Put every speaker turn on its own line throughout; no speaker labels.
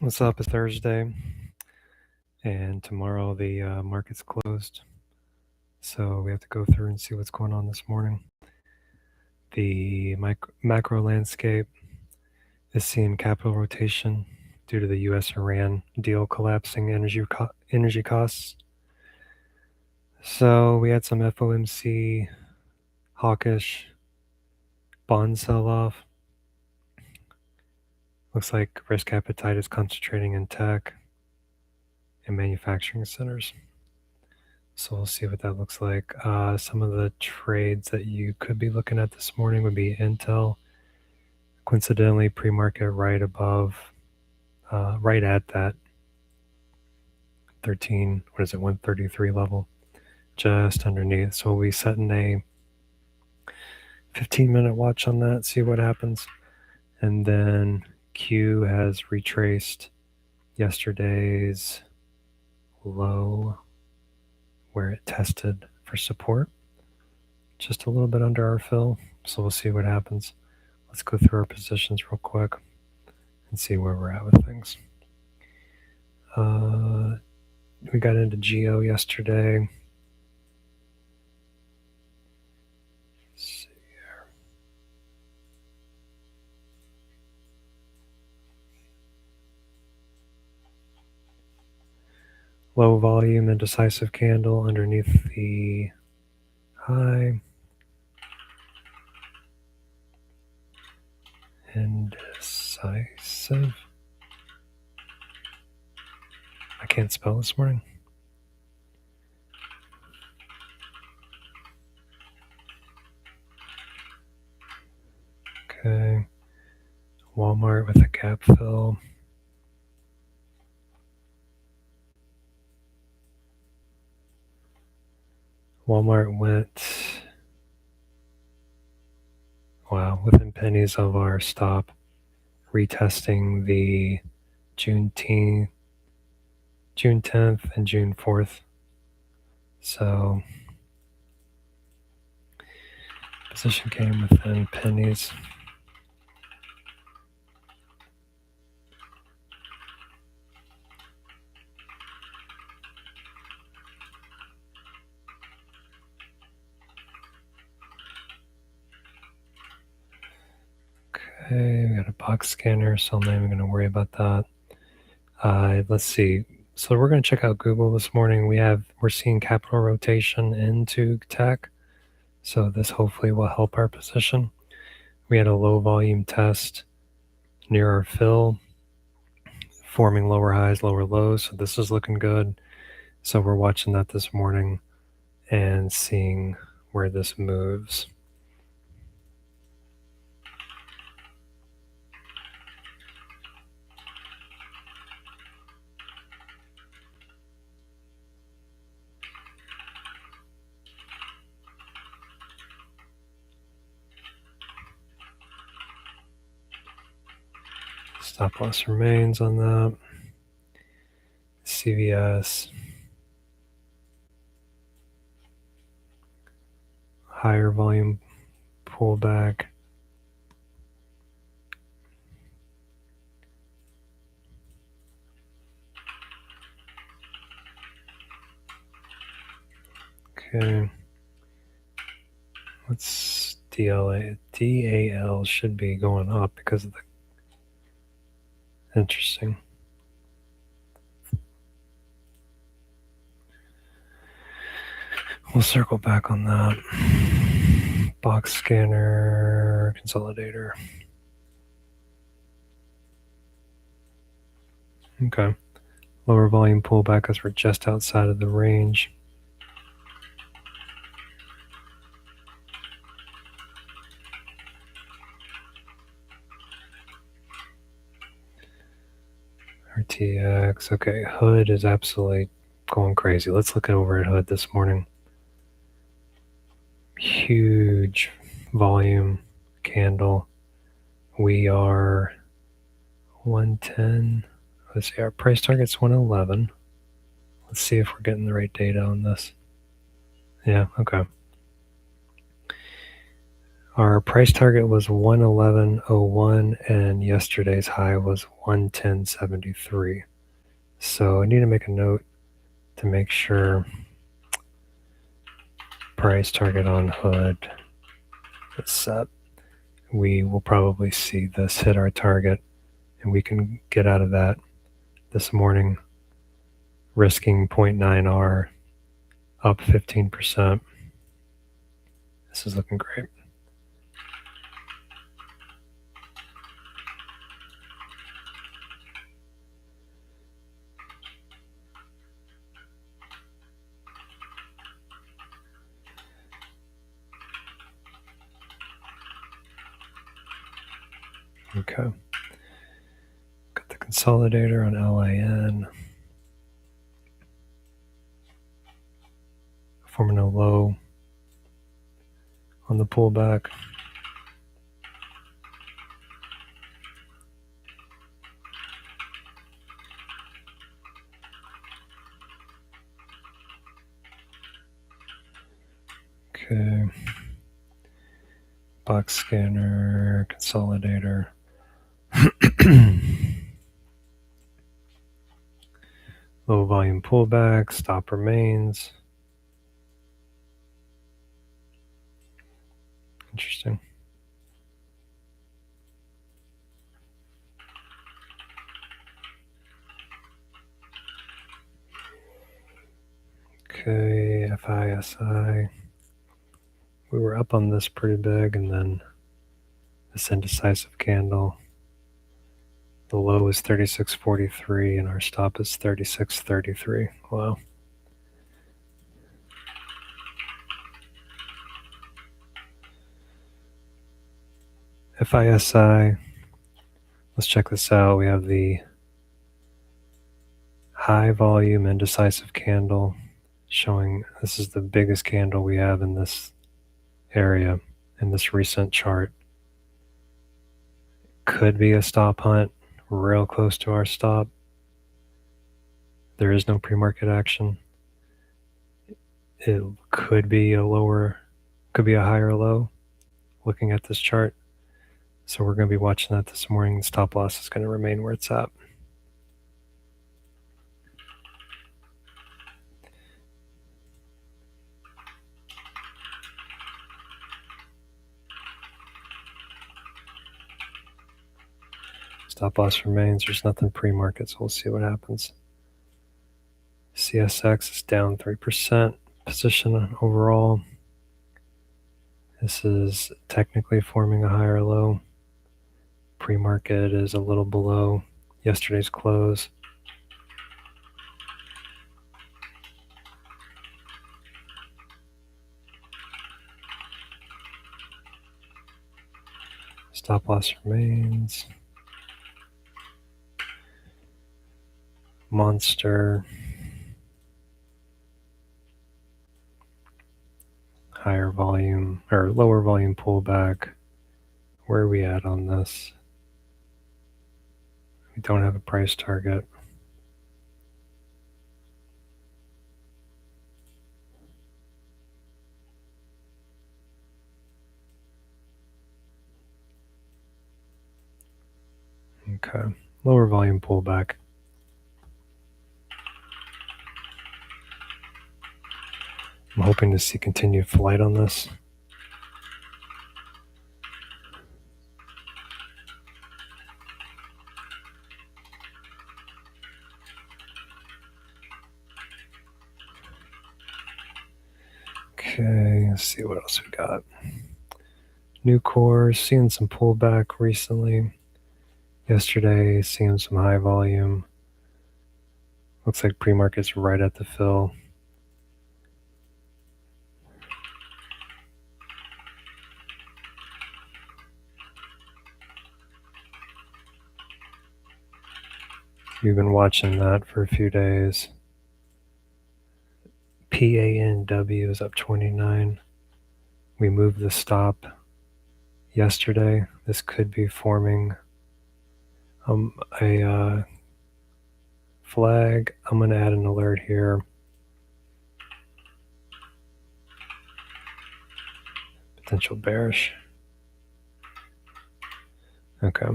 What's up? It's Thursday, and tomorrow the market's closed. So we have to go through and see what's going on this morning. The macro landscape is seeing capital rotation due to the U.S.-Iran deal collapsing energy costs. So we had some FOMC hawkish bond sell-off. Looks like risk appetite is concentrating in tech and manufacturing centers. So we'll see what that looks like. Some of the trades that you could be looking at this morning would be Intel. Coincidentally, pre-market right above, right at that 133 level, just underneath. So we'll be setting a 15-minute watch on that, see what happens. And then Q has retraced yesterday's low where it tested for support, just a little bit under our fill. So we'll see what happens. Let's go through our positions real quick and see where we're at with things. We got into GO yesterday. Let's see here. Low volume and decisive candle underneath the high. Indecisive. I can't spell this morning. Okay. Walmart with a gap fill. Walmart went, wow, within pennies of our stop, retesting the Juneteenth and June 4th. So position came within pennies. Okay, we got a box scanner, so I'm not even going to worry about that. Let's see. So we're going to check out Google this morning. We're seeing capital rotation into tech, so this hopefully will help our position. We had a low volume test near our fill, forming lower highs, lower lows. So this is looking good. So we're watching that this morning and seeing where this moves. Stop loss remains on that. CVS. Higher volume pullback. Okay. What's DLA? DAL should be going up because of the. Interesting. We'll circle back on that. Box scanner, consolidator. Okay. Lower volume pullback as we're just outside of the range. RTX. Okay, Hood is absolutely going crazy. Let's look over at Hood this morning. Huge volume candle. We are 110. Let's see, our price target's 111. Let's see if we're getting the right data on this. Yeah, okay. Our price target was 111.01 and yesterday's high was 110.73. So I need to make a note to make sure price target on hood is set. We will probably see this hit our target and we can get out of that this morning, risking 0.9R up 15%. This is looking great. Okay. Got the consolidator on LIN. Forming a low on the pullback. Okay. Box scanner, consolidator. Low volume pullback, stop remains. Interesting. Okay, FISI. We were up on this pretty big, and then this indecisive candle. The low is 36.43 and our stop is 36.33. Wow. FISI. Let's check this out. We have the high volume indecisive candle showing this is the biggest candle we have in this area in this recent chart. Could be a stop hunt real close to our stop. There is no pre-market action. It could be a higher low looking at this chart. So we're going to be watching that this morning. The stop loss is going to remain where it's at. Stop loss remains. There's nothing pre-market, so we'll see what happens. CSX is down 3% position overall. This is technically forming a higher low. Pre-market is a little below yesterday's close. Stop loss remains. Monster. Higher volume or lower volume pullback. Where are we at on this? We don't have a price target. Okay, lower volume pullback. I'm hoping to see continued flight on this. Okay, let's see what else we got. New cores, seeing some pullback recently. Yesterday, seeing some high volume. Looks like pre-market's right at the fill. We've been watching that for a few days. PANW is up 29. We moved the stop yesterday. This could be forming a flag. I'm going to add an alert here. Potential bearish. Okay.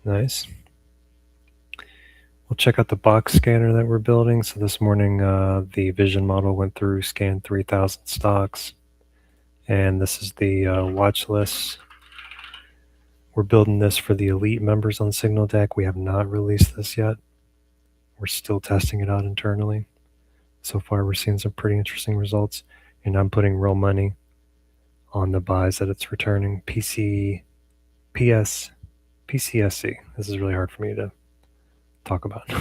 Nice. We'll check out the box scanner that we're building. So this morning, the vision model went through, scanned 3,000 stocks. And this is the watch list. We're building this for the elite members on Signal Deck. We have not released this yet. We're still testing it out internally. So far, we're seeing some pretty interesting results. And I'm putting real money on the buys that it's returning. PCSC. This is really hard for me to talk about.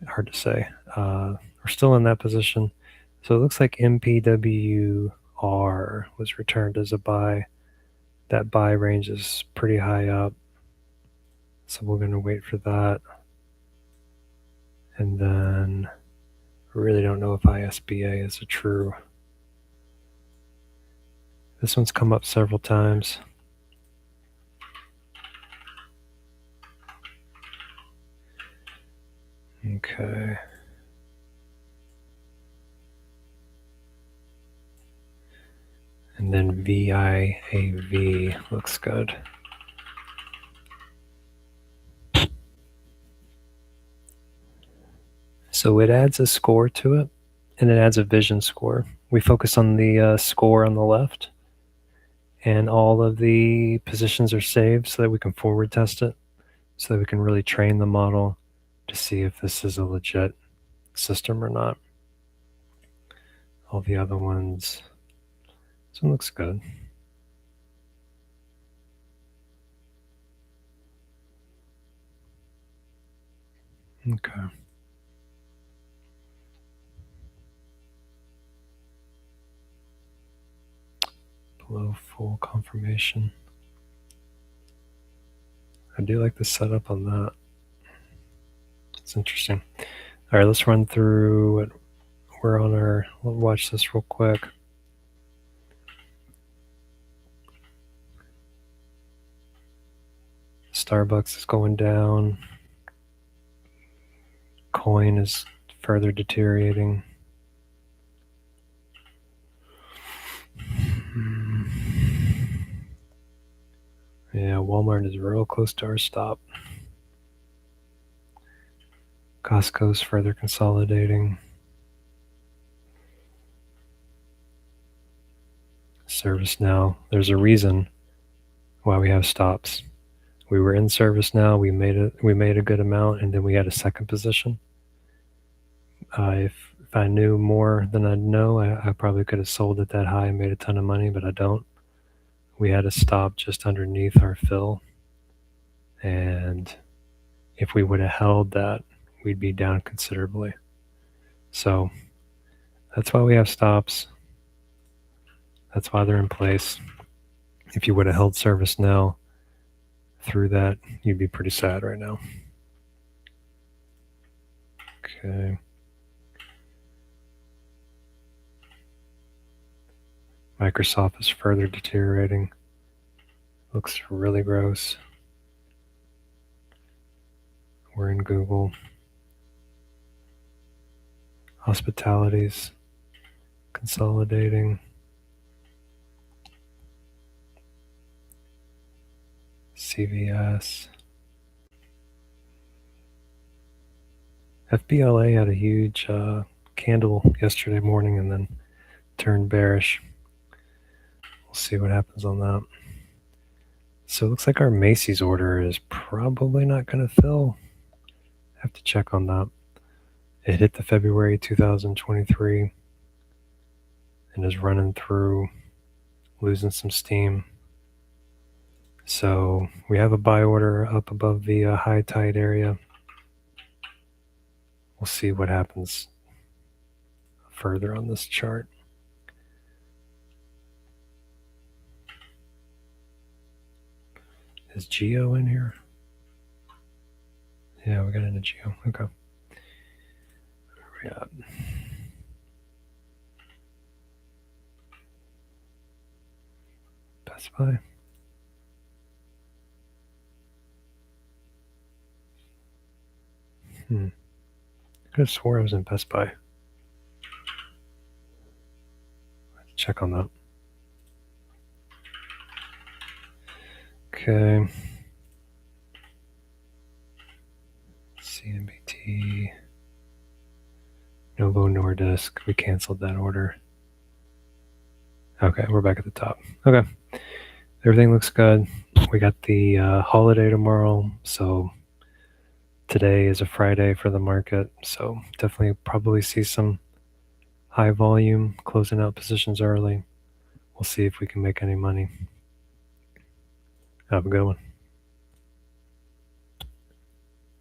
Hard to say. We're still in that position. So it looks like MPWR was returned as a buy. That buy range is pretty high up. So we're going to wait for that. And then I really don't know if ISBA is a true. This one's come up several times. Okay. And then VIAV looks good. So it adds a score to it, and it adds a vision score. We focus on the score on the left, and all of the positions are saved so that we can forward test it, so that we can really train the model to see if this is a legit system or not. All the other ones, this one looks good. Okay. Below full confirmation. I do like the setup on that. It's interesting. All right, let's run through what we're on our, we'll watch this real quick. Starbucks is going down. Coin is further deteriorating. Yeah, Walmart is real close to our stop. Costco's further consolidating. ServiceNow, there's a reason why we have stops. We were in ServiceNow, we made a good amount, and then we had a second position. If I knew more than I know, I probably could have sold at that high and made a ton of money, but I don't. We had a stop just underneath our fill, and if we would have held that, we'd be down considerably. So that's why we have stops. That's why they're in place. If you would have held ServiceNow through that, you'd be pretty sad right now. Okay. Microsoft is further deteriorating. Looks really gross. We're in Google. Hospitality's consolidating. CVS. FBLA had a huge candle yesterday morning and then turned bearish. We'll see what happens on that. So it looks like our Macy's order is probably not going to fill. Have to check on that. It hit the February 2023 and is running through, losing some steam. So we have a buy order up above the high tide area. We'll see what happens further on this chart. Is Geo in here? Yeah, we got into Geo. Okay. Where are we at? Best Buy. I could have swore I was in Best Buy. Let's check on that. Okay. CMBT. Novo Nordisk. We canceled that order. Okay, we're back at the top. Okay. Everything looks good. We got the holiday tomorrow, so today is a Friday for the market, so definitely probably see some high volume closing out positions early. We'll see if we can make any money. Have a good one.